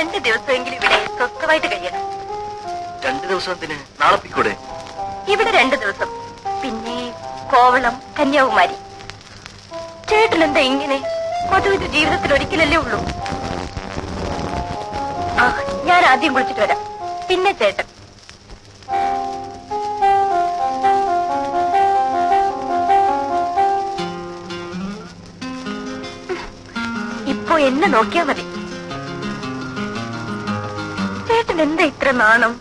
2 ദിവസമെങ്കിലും ഇവിടെ സ്വസ്ഥമായിട്ട് കഴിയണം. 2 ദിവസത്തിന് നാളെ പോയിക്കൂടെ? ഇവിടെ 2 ദിവസം, പിന്നെ കോവളം, കന്യാകുമാരി. ചേട്ടനെന്താ ഇങ്ങനെ? മധുവിന്റെ ജീവിതത്തിൽ ഒരിക്കലല്ലേ ഉള്ളൂ. ആ, ഞാൻ ആദ്യം കുളിച്ചിട്ട് വരാം, പിന്നെ ചേട്ടൻ. ഇപ്പോ എന്നെ നോക്കിയാ മതി. ചേട്ടൻ എന്താ ഇത്ര നാണം?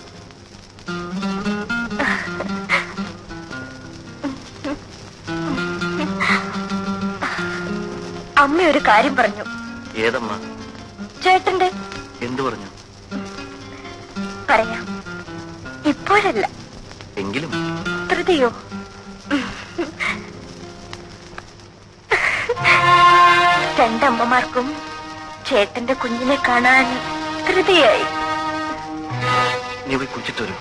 അമ്മ ഒരു കാര്യം പറഞ്ഞു. ഏതമ്മ? ചേട്ടന്റെ. എന്തു പറഞ്ഞു? പറയാം, ഇപ്പോഴല്ല, എങ്കിലും. ധൃതിയോ? രണ്ടമ്മമാർക്കും ചേട്ടന്റെ കുഞ്ഞിനെ കാണാൻ ധൃതിയായി. നീ പോയി കുളിച്ചിട്ട് വരൂ.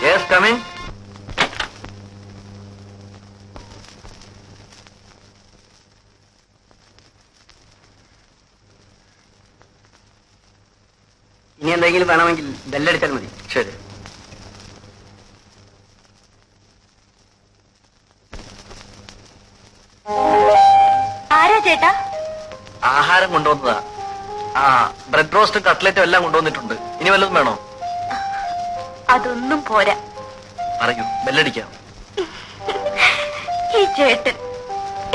Yes, come in. ഇനി എന്തെങ്കിലും വേണമെങ്കിൽ ബെല്ലടിച്ചാൽ മതി. ശരി. ആരാ ചേട്ടാ? ആഹാരം കൊണ്ടുവന്നതാ. ആ, ബ്രെഡ് റോസ്റ്റും കട്ട്ലറ്റും എല്ലാം കൊണ്ടുവന്നിട്ടുണ്ട്. ഇനി വല്ലതും വേണോ? അതൊന്നും പോരാ. പറയൂ, ബെല്ലടിക്കാം. ഈ ചേട്ടൻ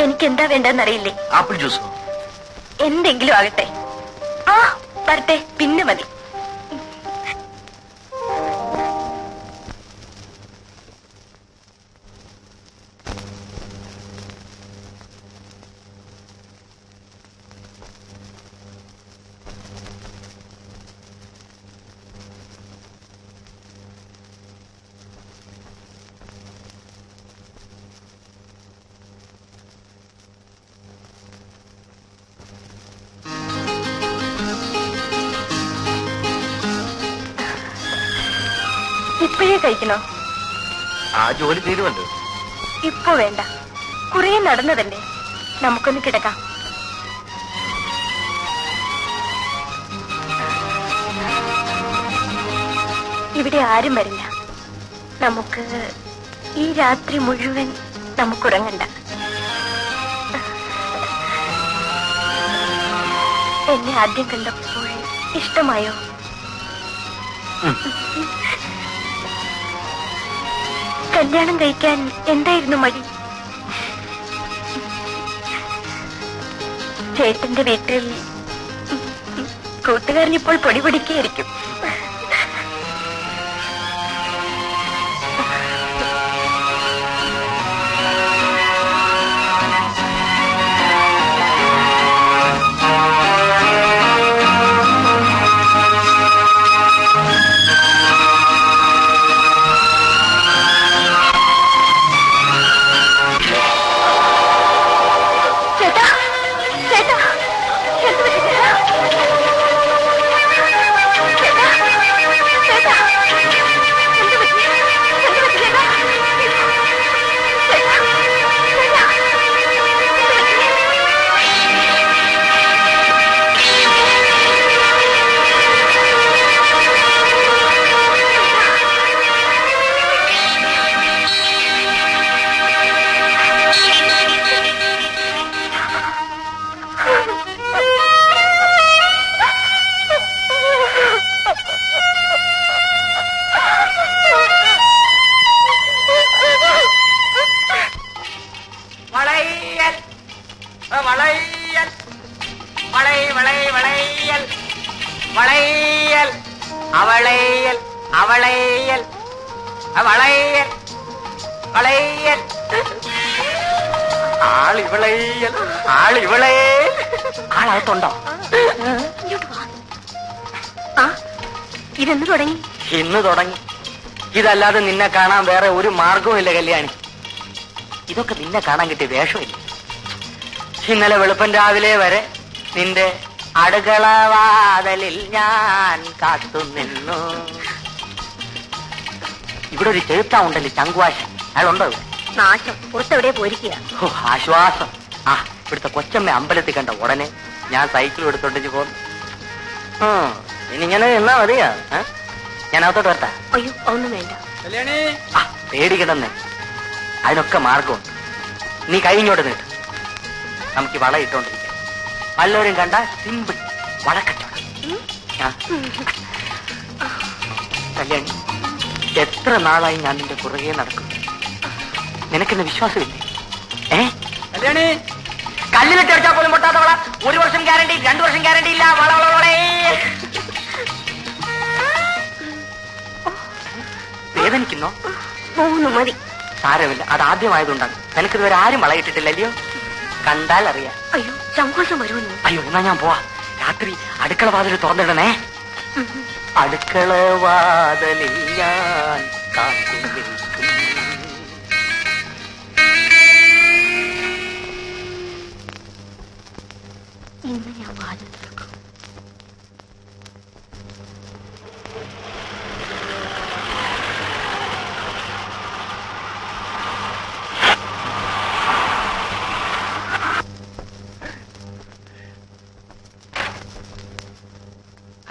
എനിക്കെന്താ വേണ്ടെന്നറിയില്ലേ? ആപ്പിൾ ജ്യൂസോ? എന്തെങ്കിലും ആകട്ടെ. ആ, വരട്ടെ, പിന്നെ മതി. ഇപ്പോഴേ കഴിക്കണോ? ആ ജോലി തീരുമല്ലോ. ഇപ്പൊ വേണ്ട, കുറെ നടന്നതല്ലേ, നമുക്കൊന്ന് കിടക്കാം. ഇവിടെ ആരും വരില്ല. നമുക്ക് ഈ രാത്രി മുഴുവൻ നമുക്കുറങ്ങണ്ട. എന്നെ ആദ്യം കണ്ടപ്പോൾ ഇഷ്ടമായോ? കല്യാണം കഴിക്കാൻ എന്തായിരുന്നു മടി? ചേട്ടന്റെ വീട്ടിൽ കൂട്ടുകാരനിപ്പോൾ പൊടി പൊടിക്കായിരിക്കും. ആളകത്തുണ്ടോ? ഇതെന്ന് തുടങ്ങി? ഇന്ന് തുടങ്ങി. ഇതല്ലാതെ നിന്നെ കാണാൻ വേറെ ഒരു മാർഗവും ഇല്ല കല്യാണി. ഇതൊക്കെ നിന്നെ കാണാൻ കിട്ടിയ വേഷമില്ല. ഇന്നലെ വെളുപ്പൻ രാവിലെ വരെ നിന്റെ അടുക്കളവാതലിൽ ഞാൻ കാത്തുനിന്നു. ഇവിടെ ഒരു ചെറുത്താ ഉണ്ടല്ലോ, ചങ്കുവാശൻ. അയാളുണ്ടോ? നാശം പുറത്തെവിടെ പോയിരിക്കുക. ഓ, ആശ്വാസം. ആ, ഇവിടുത്തെ കൊച്ചമ്മ അമ്പലത്തിൽ കണ്ട ഉടനെ ഞാൻ സൈക്കിൾ എടുത്തോണ്ടിച്ച് പോന്നു. ഇനിങ്ങനെ എന്നാ മതിയാ? ഞാൻ അകത്തോട്ട് വരട്ടാ? അയ്യോ, ഒന്നും വേണ്ട. ആ, പേടിക്കണമെന്നേ. അതിനൊക്കെ മാർഗമുണ്ട്. നീ കഴിഞ്ഞോട്ട് നീട്ട്. നമുക്ക് വള ഇട്ടോണ്ടിരിക്കാം. വല്ലവരും കണ്ട സിമ്പിൾ വളക്കച്ചവടം. കല്യാണി, എത്ര നാളായി ഞാൻ നിന്റെ പുറകെ നടക്കും. നിനക്കെന്നെ വിശ്വാസമില്ലേ? കല്യാണി, കല്ലിലിട്ട് അടിച്ചാൽ പോലും പൊട്ടാത്ത വള. 1 വർഷം ഗ്യാരണ്ടി, 2 വർഷം ഗ്യാരണ്ടി ഇല്ല. വള വള വളേ. വേദനിക്കുന്നോ? 3 മതി. സാരമില്ല, അത് ആദ്യമായതുകൊണ്ടാണ്. നിനക്കിതുവരെ ആരും വളയിട്ടിട്ടില്ലല്ലോ. കണ്ടാൽ അറിയാം. അയ്യോ, സങ്കോചം വരുമെന്ന്. അയ്യോ, എന്നാ ഞാൻ പോവാ. രാത്രി അടുക്കള വാതിൽ തുറന്നിടണേ. അടുക്കള വാതിലിൽ ഞാൻ കാത്തു നിൽക്കും. ഇന്ന് ഞാൻ വാതിൽ തുറക്കും.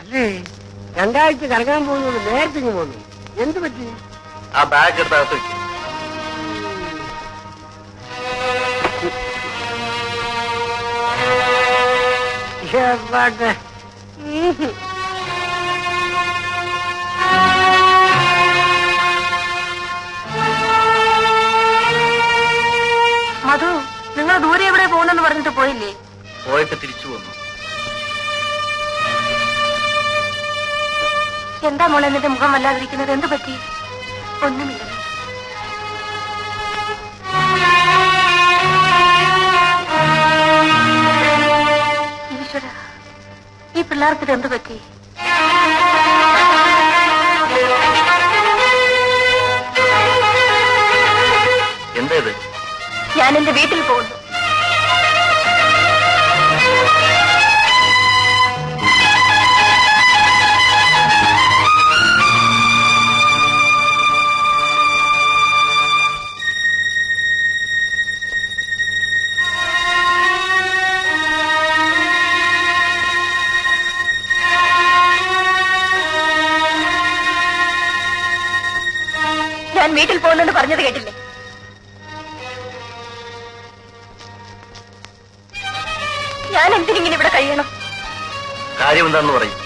അല്ലേ, 2 ആഴ്ച കറങ്ങാൻ പോകുന്നത് നേരത്തെ പോന്നു. എന്ത് പറ്റി? ആ ബാഗ് എടുത്തകത്ത് വെക്കും. മധു, നിങ്ങൾ ദൂരെ എവിടെ പോകുന്നെന്ന് പറഞ്ഞിട്ട് പോയില്ലേ? പോയിട്ട് തിരിച്ചു പോന്നു. എന്താ മോളെ എന്നിട്ട് മുഖം വല്ലാതിരിക്കുന്നത്? എന്ത് പറ്റി? ഒന്നുമില്ല. ഈശ്വര, ഈ പിള്ളേർക്ക് എന്ത് പറ്റി? എന്തേത്? ഞാൻ എന്റെ വീട്ടിൽ പോകുന്നു. ഞാൻ വീട്ടിൽ പോകുന്നെന്ന് പറഞ്ഞത് കേട്ടില്ലേ? ഞാൻ എന്തിനിങ്ങനെ ഇവിടെ കഴിയണം? കാര്യം എന്താന്ന് പറയും.